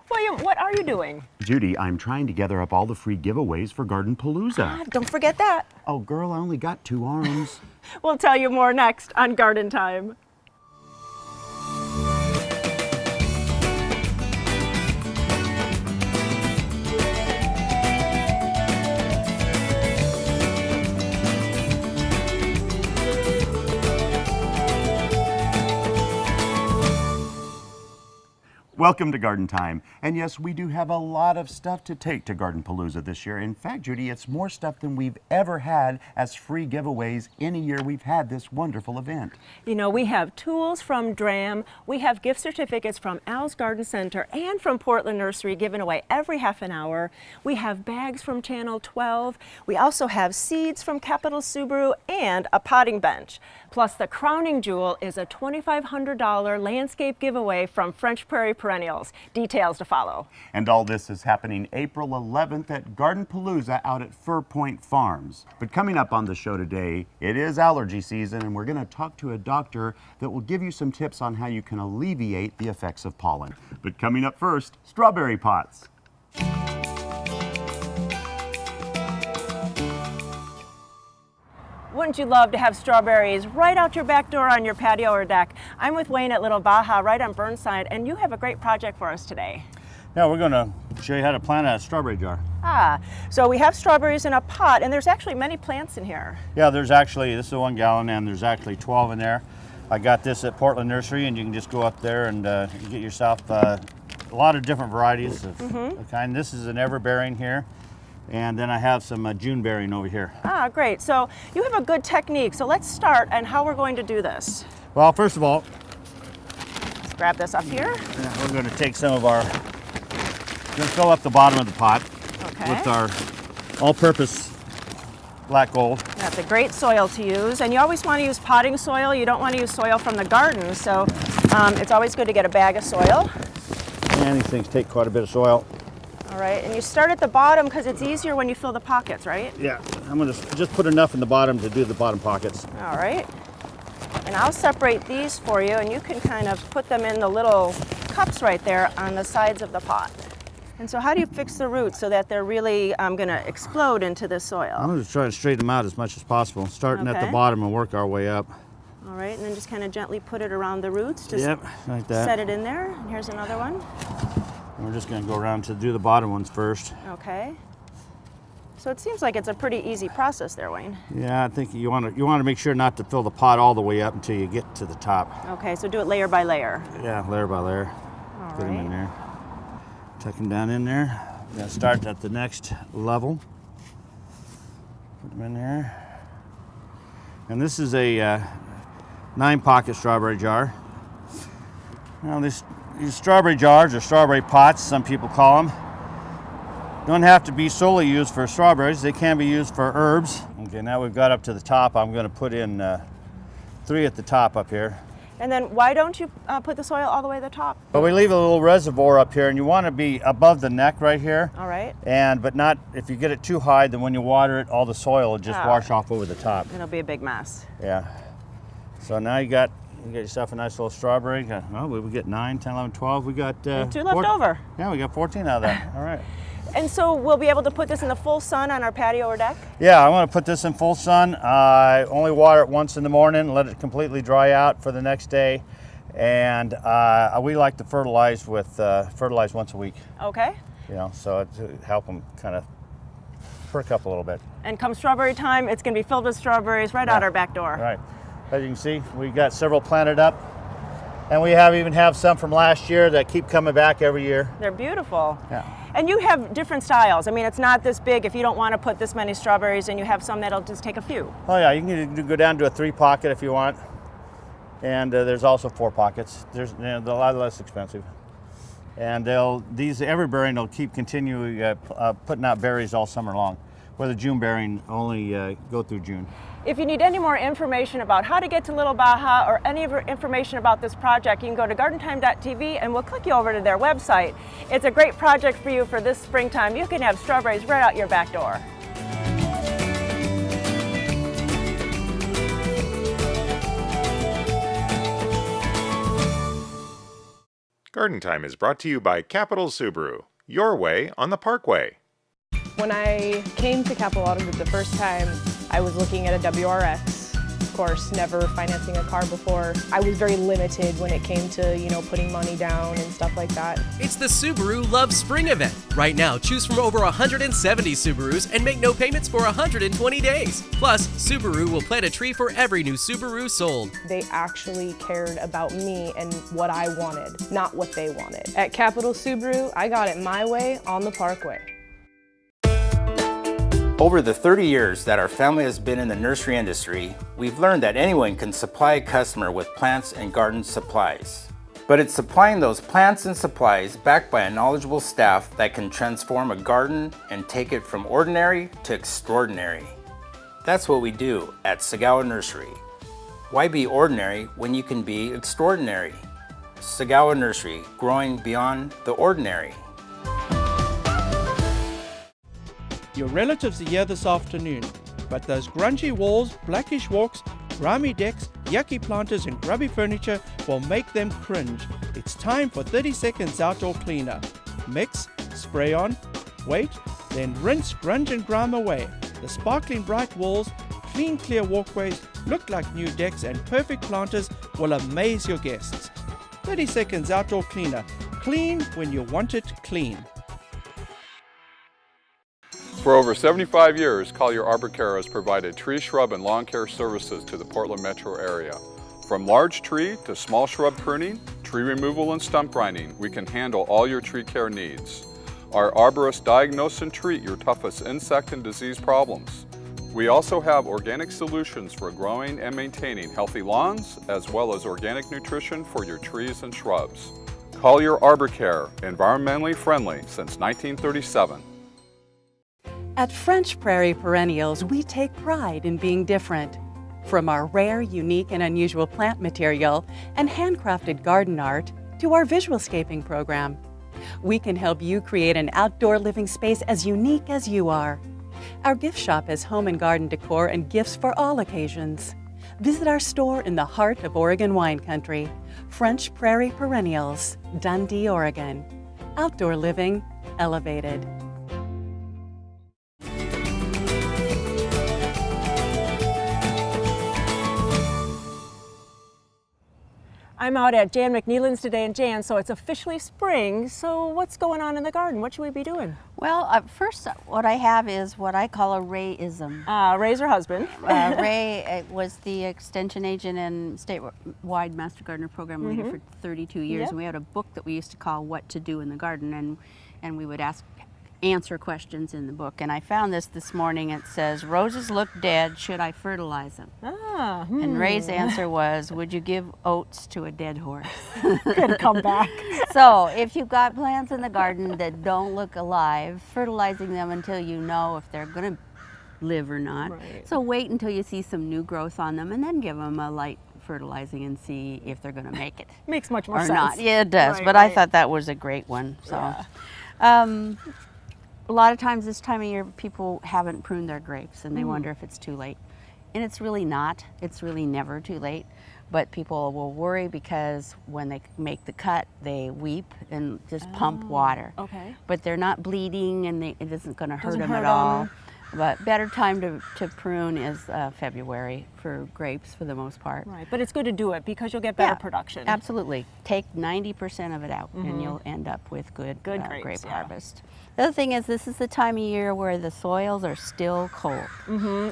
William, what are you doing? Judy, I'm trying to gather up all the free giveaways for Garden Palooza. Ah, don't forget that. Oh, girl, I only got 2 arms. We'll tell you more next on Garden Time. Welcome to Garden Time. And yes, we do have a lot of stuff to take to Garden Palooza this year. In fact, Judy, it's more stuff than we've ever had as free giveaways any year we've had this wonderful event. You know, we have tools from DRAM, we have gift certificates from Al's Garden Center and from Portland Nursery given away every half an hour. We have bags from Channel 12. We also have seeds from Capital Subaru and a potting bench. Plus, the crowning jewel is a $2,500 landscape giveaway from French Prairie Perennials. Details to follow. And all this is happening April 11th at Garden Palooza out at Fir Point Farms. But coming up on the show today, it is allergy season, and we're going to talk to a doctor that will give you some tips on how you can alleviate the effects of pollen. But coming up first, strawberry pots. Wouldn't you love to have strawberries right out your back door on your patio or deck? I'm with Wayne at Little Baja right on Burnside, and you have a great project for us today. Yeah, we're going to show you how to plant a strawberry jar. Ah, so we have strawberries in a pot, and there's actually many plants in here. Yeah, there's actually, this is a 1 gallon, and there's actually 12 in there. I got this at Portland Nursery, and you can just go up there and get yourself a lot of different varieties of the kind. This is an everbearing here. And then I have some June bearing over here. Ah, great. So you have a good technique. So let's start and how we're going to do this. Well, first of all, let's grab this up here. We're going to take some of our, we're going to fill up the bottom of the pot with our all-purpose black gold. That's a great soil to use. And you always want to use potting soil. You don't want to use soil from the garden. So it's always good to get a bag of soil. And these things take quite a bit of soil. All right, and you start at the bottom because it's easier when you fill the pockets, right? Yeah, I'm going to just put enough in the bottom to do the bottom pockets. All right, and I'll separate these for you, and you can kind of put them in the little cups right there on the sides of the pot. And so how do you fix the roots so that they're really going to explode into the soil? I'm going to try to straighten them out as much as possible, starting at the bottom and work our way up. All right, and then just kind of gently put it around the roots. Just like that. Set it in there. And here's another one. And we're just going to go around to do the bottom ones first. Okay. So it seems like it's a pretty easy process there, Wayne. Yeah, I think you want to make sure not to fill the pot all the way up until you get to the top. Okay, so do it layer by layer. Yeah, layer by layer. All Get them in there. Tuck them down in there. We're going to start at the next level. Put them in there. And this is a 9-pocket strawberry jar. Now these strawberry jars, or strawberry pots, some people call them, don't have to be solely used for strawberries. They can be used for herbs. Okay, now we've got up to the top. I'm going to put in 3 at the top up here. And then why don't you put the soil all the way to the top? But we leave a little reservoir up here, and you want to be above the neck right here. All right. But not, if you get it too high, then when you water it, all the soil will just wash off over the top. It'll be a big mess. Yeah. So now you got yourself a nice little strawberry. Well, we get 9, 10, 11, 12. We got 2 left over. Yeah, we got 14 out of that. All right. And so we'll be able to put this in the full sun on our patio or deck? Yeah, I want to put this in full sun. I only water it once in the morning, let it completely dry out for the next day. And we like to fertilize once a week. Okay. You know, so to help them kind of perk up a little bit. And come strawberry time, it's going to be filled with strawberries right out our back door. Right. As you can see, we got several planted up, and we even have some from last year that keep coming back every year. They're beautiful. Yeah. And you have different styles. I mean, it's not this big. If you don't want to put this many strawberries, and you have some that'll just take a few. Oh yeah, you can go down to a 3-pocket if you want, and there's also 4 pockets. They're a lot less expensive, and these everbearing will keep continuing putting out berries all summer long, where the June bearing only go through June. If you need any more information about how to get to Little Baja or any information about this project, you can go to gardentime.tv and we'll click you over to their website. It's a great project for you for this springtime. You can have strawberries right out your back door. Garden Time is brought to you by Capital Subaru, your way on the Parkway. When I came to Capital Auto Group the first time, I was looking at a WRX. Of course, never financing a car before. I was very limited when it came to, putting money down and stuff like that. It's the Subaru Love Spring event. Right now, choose from over 170 Subarus and make no payments for 120 days. Plus, Subaru will plant a tree for every new Subaru sold. They actually cared about me and what I wanted, not what they wanted. At Capital Subaru, I got it my way on the Parkway. Over the 30 years that our family has been in the nursery industry, we've learned that anyone can supply a customer with plants and garden supplies. But it's supplying those plants and supplies backed by a knowledgeable staff that can transform a garden and take it from ordinary to extraordinary. That's what we do at Sagawa Nursery. Why be ordinary when you can be extraordinary? Sagawa Nursery, growing beyond the ordinary. Your relatives are here this afternoon, but those grungy walls, blackish walks, grimy decks, yucky planters and grubby furniture will make them cringe. It's time for 30 seconds outdoor cleaner. Mix, spray on, wait, then rinse grunge and grime away. The sparkling bright walls, clean clear walkways, look like new decks and perfect planters will amaze your guests. 30 seconds outdoor cleaner. Clean when you want it clean. For over 75 years, Collier Arbor Care has provided tree, shrub, and lawn care services to the Portland metro area. From large tree to small shrub pruning, tree removal, and stump grinding, we can handle all your tree care needs. Our arborists diagnose and treat your toughest insect and disease problems. We also have organic solutions for growing and maintaining healthy lawns, as well as organic nutrition for your trees and shrubs. Collier Arbor Care, environmentally friendly since 1937. At French Prairie Perennials, we take pride in being different. From our rare, unique, and unusual plant material and handcrafted garden art to our visualscaping program, we can help you create an outdoor living space as unique as you are. Our gift shop has home and garden decor and gifts for all occasions. Visit our store in the heart of Oregon wine country, French Prairie Perennials, Dundee, Oregon. Outdoor living elevated. I'm out at Jan McNeilan's today, and Jan, so it's officially spring, so what's going on in the garden? What should we be doing? Well, first what I have is what I call a Rayism. Ray's her husband. Ray was the extension agent and statewide Master Gardener Program leader for 32 years, Yep. and we had a book that we used to call What to Do in the Garden, and we would answer questions in the book. And I found this morning. It says, roses look dead, should I fertilize them? And Ray's answer was, would you give oats to a dead horse? Good comeback. So if you've got plants in the garden that don't look alive, fertilizing them until you know if they're going to live or not. Right. So wait until you see some new growth on them and then give them a light fertilizing and see if they're going to make it. Makes much more or sense. not. Yeah, it does. Right, but right. I thought that was a great one. So. Yeah. A lot of times this time of year, people haven't pruned their grapes and they wonder if it's too late. And it's really not. It's really never too late. But people will worry because when they make the cut, they weep and just pump water. Okay. But they're not bleeding and it isn't going to hurt them at all. But better time to prune is February for grapes for the most part. Right, but it's good to do it because you'll get better production. Absolutely. Take 90% of it out and you'll end up with good grapes, grape yeah. harvest. The other thing is this is the time of year where the soils are still cold.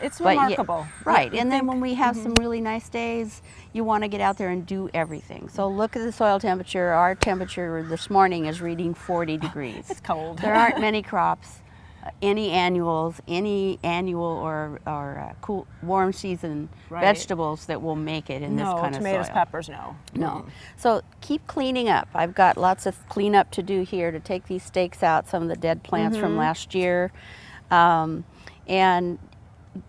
It's But remarkable. Right, and then when we have some really nice days, you want to get out there and do everything. So look at the soil temperature. Our temperature this morning is reading 40 degrees. It's cold. There aren't many crops, any annual or cool, warm season vegetables that will make it in this kind of soil. Tomatoes, peppers, no. No. So keep cleaning up. I've got lots of cleanup to do here to take these stakes out, some of the dead plants from last year, and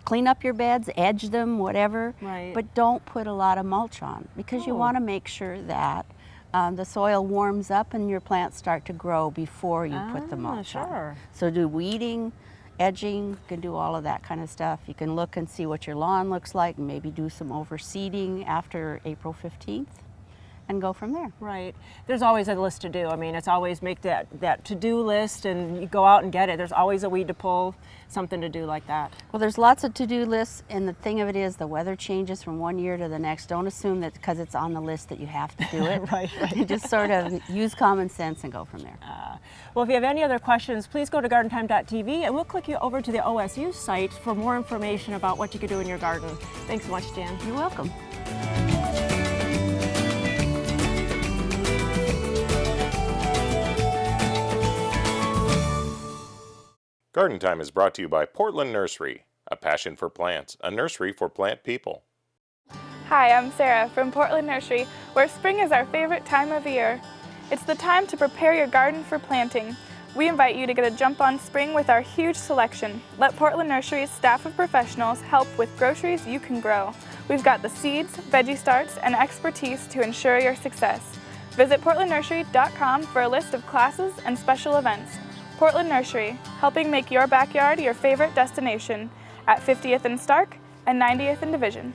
clean up your beds, edge them, whatever. Right. But don't put a lot of mulch on because you want to make sure that the soil warms up and your plants start to grow before you put the mulch on. So do weeding, edging, you can do all of that kind of stuff. You can look and see what your lawn looks like and maybe do some overseeding after April 15th. and go from there. Right. There's always a list to do. I mean, it's always make that to-do list and you go out and get it. There's always a weed to pull, something to do like that. Well, there's lots of to-do lists, and the thing of it is the weather changes from one year to the next. Don't assume that because it's on the list that you have to do it. Right. Just sort of use common sense and go from there. Well, if you have any other questions, please go to gardentime.tv and we'll click you over to the OSU site for more information about what you could do in your garden. Thanks so much, Jan. You're welcome. Garden Time is brought to you by Portland Nursery, a passion for plants, a nursery for plant people. Hi, I'm Sarah from Portland Nursery, where spring is our favorite time of year. It's the time to prepare your garden for planting. We invite you to get a jump on spring with our huge selection. Let Portland Nursery's staff of professionals help with groceries you can grow. We've got the seeds, veggie starts, and expertise to ensure your success. Visit portlandnursery.com for a list of classes and special events. Portland Nursery, helping make your backyard your favorite destination at 50th and Stark and 90th and Division.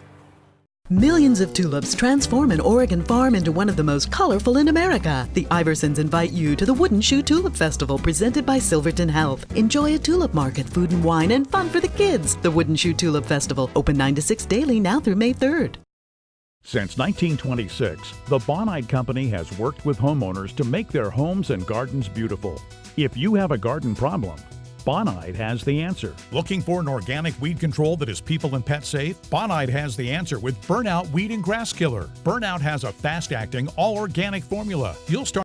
Millions of tulips transform an Oregon farm into one of the most colorful in America. The Iversons invite you to the Wooden Shoe Tulip Festival presented by Silverton Health. Enjoy a tulip market, food and wine, and fun for the kids. The Wooden Shoe Tulip Festival, open 9 to 6 daily now through May 3rd. Since 1926, the Bonide Company has worked with homeowners to make their homes and gardens beautiful. If you have a garden problem, Bonide has the answer. Looking for an organic weed control that is people and pet safe? Bonide has the answer with Burnout Weed and Grass Killer. Burnout has a fast-acting, all-organic formula. You'll start